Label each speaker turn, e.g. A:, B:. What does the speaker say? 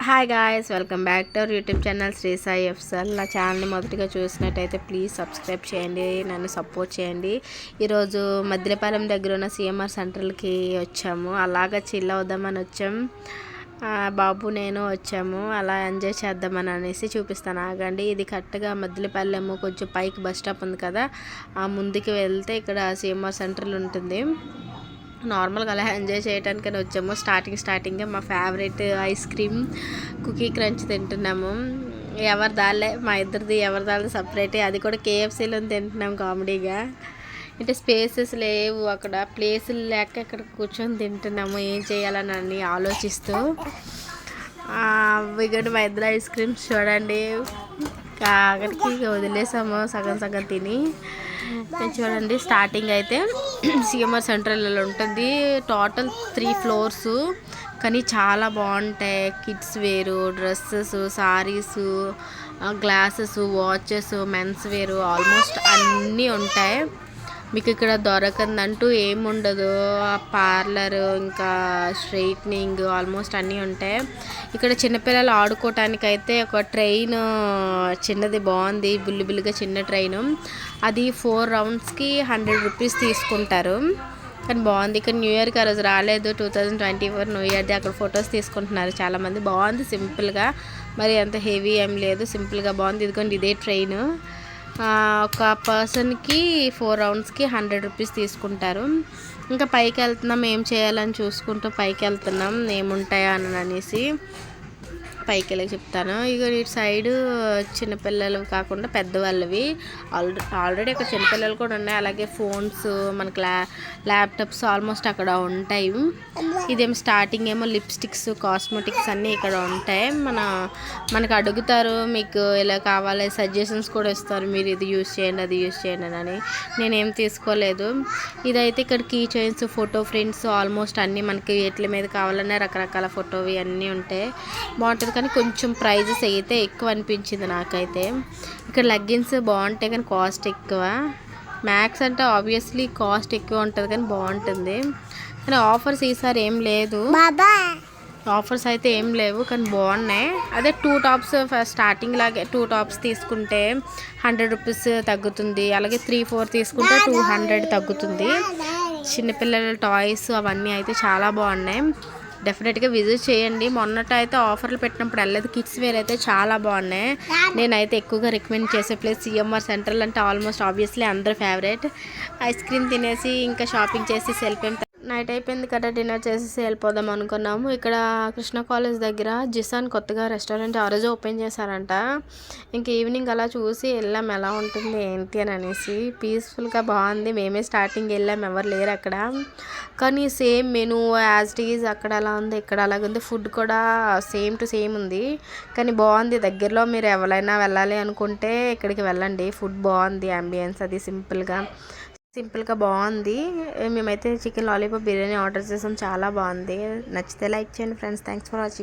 A: Hi guys, welcome back to our YouTube channel Shri Sai FSL. నా ఛానల్ని మొదటిగా చూసినట్టయితే ప్లీజ్ సబ్స్క్రైబ్ చేయండి, నన్ను సపోర్ట్ చేయండి. ఈరోజు మద్దిలపాలెం దగ్గర ఉన్న సిఎంఆర్ సెంట్రల్కి వచ్చాము. అలాగా చిల్ అవుదామని వచ్చాం. బాబు నేను వచ్చాము, అలా ఎంజాయ్ చేద్దామని అనేసి చూపిస్తాను. ఆగండి, ఇది కరెక్ట్గా మద్దిలపాలెం కొంచెం పైకి బస్ స్టాప్ ఉంది కదా, ఆ ముందుకు వెళ్తే ఇక్కడ సిఎంఆర్ సెంట్రల్ ఉంటుంది. నార్మల్గా అలా ఎంజాయ్ చేయడానికని వచ్చాము. స్టార్టింగే మా favourite ice cream cookie crunch తింటున్నాము. ఎవరి దాళ్ళే, మా ఇద్దరిది ఎవరి దాళ్ళే సపరేటే. అది కూడా కేఎఫ్సీలో తింటున్నాం కామెడీగా. అంటే స్పేసెస్ లేవు అక్కడ, ప్లేసులు లేక ఇక్కడ కూర్చొని తింటున్నాము. ఏం చేయాలని ఆలోచిస్తూ ఇక్కడ మా ఇద్దరు ఐస్ క్రీమ్స్ చూడండి, అక్కడికి వదిలేసాము సగం సగం తిని. చూడండి, స్టార్టింగ్ అయితే సిఎంఆర్ సెంట్రల్లో ఉంటుంది. టోటల్ 3 ఫ్లోర్స్, కానీ చాలా బాగుంటాయి. కిడ్స్ వేరు, dresses, saris, glasses, watches, mens వేరు, ఆల్మోస్ట్ అన్నీ ఉంటాయి. మీకు ఇక్కడ దొరకందంటూ ఏముండదు. పార్లర్, ఇంకా స్ట్రైట్నింగ్, ఆల్మోస్ట్ అన్నీ ఉంటాయి. ఇక్కడ చిన్నపిల్లలు ఆడుకోవటానికి అయితే ఒక ట్రైన్ చిన్నది బాగుంది, బుల్లిగా చిన్న ట్రైను. అది 4 రౌండ్స్కి 100 రూపీస్ తీసుకుంటారు, కానీ బాగుంది. ఇక్కడ న్యూ ఇయర్కి ఆ రోజు రాలేదు, 2024 న్యూ ఇయర్ది. అక్కడ ఫొటోస్ తీసుకుంటున్నారు చాలామంది. బాగుంది సింపుల్గా, మరి అంత హెవీ ఏం లేదు, సింపుల్గా బాగుంది. ఇదిగోండి, ఇదే ట్రైన్. ఒక పర్సన్కి 4 రౌండ్స్కి 100 రూపీస్ తీసుకుంటారు. ఇంకా పైకి వెళ్తున్నాం, ఏం చేయాలని చూసుకుంటూ పైకి వెళ్తున్నాం, ఏముంటాయా అని అనేసి. పైకి వెళ్ళి చెప్తాను. ఇక ఇటు సైడు చిన్నపిల్లలు కాకుండా పెద్దవాళ్ళవి ఆల్రెడీ అక్కడ చిన్నపిల్లలు కూడా ఉన్నాయి. అలాగే ఫోన్స్, మనకి ల్యాప్టాప్స్ ఆల్మోస్ట్ అక్కడ ఉంటాయి. ఇదేమో స్టార్టింగ్ ఏమో లిప్స్టిక్స్, కాస్మెటిక్స్ అన్నీ ఇక్కడ ఉంటాయి. మనకు అడుగుతారు, మీకు ఇలా కావాలి, సజెషన్స్ కూడా ఇస్తారు, మీరు ఇది యూజ్ చేయండి, అది యూజ్ చేయండి అని. నేనేం తీసుకోలేదు. ఇదైతే ఇక్కడ key chains, photo frames, almost అన్నీ మనకి వీటి మీద కావాలన్నా రకరకాల ఫోటోవి అన్నీ ఉంటాయి. బాగుంటుంది, కానీ కొంచెం ప్రైజెస్ అయితే ఎక్కువ అనిపించింది నాకైతే. ఇక్కడ లెగ్గిన్స్ బాగుంటాయి, కానీ కాస్ట్ ఎక్కువ. మ్యాక్స్ అంటే ఆబ్వియస్లీ కాస్ట్ ఎక్కువ ఉంటుంది, కానీ బాగుంటుంది. కానీ ఆఫర్స్ ఈసారి ఏం లేదు, ఆఫర్స్ అయితే ఏం లేవు, కానీ బాగున్నాయి. అదే 2 టాప్స్ స్టార్టింగ్ లాగే 2 టాప్స్ తీసుకుంటే 100 రూపీస్ తగ్గుతుంది. అలాగే 3-4 తీసుకుంటే 200 తగ్గుతుంది. చిన్నపిల్లల టాయ్స్ అవన్నీ అయితే చాలా బాగున్నాయి. డెఫినెట్గా విజిట్ చేయండి. మొన్నట అయితే ఆఫర్లు పెట్టినప్పుడు వెళ్ళలేదు. కిడ్స్ వేర్ అయితే చాలా బాగున్నాయి. నేనైతే ఎక్కువగా రికమెండ్ చేసే ప్లేస్ సిఎంఆర్ సెంట్రల్. అంటే ఆల్మోస్ట్ ఆబ్వియస్లీ అందరూ ఫేవరెట్. ఐస్ క్రీమ్ తినేసి ఇంకా షాపింగ్ చేసి వెళ్ళిపోయాం. నైట్ అయిపోయింది కదా, డిన్నర్ చేసేసి వెళ్ళిపోదాం అనుకున్నాము. ఇక్కడ కృష్ణ కాలేజ్ దగ్గర జిసాన్ కొత్తగా రెస్టారెంట్ ఆ రోజు ఓపెన్ చేశారంట. ఇంక ఈవినింగ్ అలా చూసి వెళ్ళాం, ఎలా ఉంటుంది ఏంటి అని అనేసి. పీస్ఫుల్గా బాగుంది. మేమే స్టార్టింగ్ వెళ్ళాం, ఎవరు లేరు అక్కడ. కానీ same menu as it is అక్కడ ఎలా ఉంది, ఇక్కడ అలాగే ఉంది. ఫుడ్ కూడా సేమ్ టు సేమ్ ఉంది, కానీ బాగుంది. దగ్గరలో మీరు ఎవరైనా వెళ్ళాలి అనుకుంటే ఇక్కడికి వెళ్ళండి. ఫుడ్ బాగుంది, అంబియన్స్ అది సింపుల్గా బాగుంది. మేమైతే చికెన్ లాలీపాప్ బిర్యానీ ఆర్డర్ చేసాం, చాలా బాగుంది. నచ్చితే లైక్ చేయండి ఫ్రెండ్స్. Thanks for watching.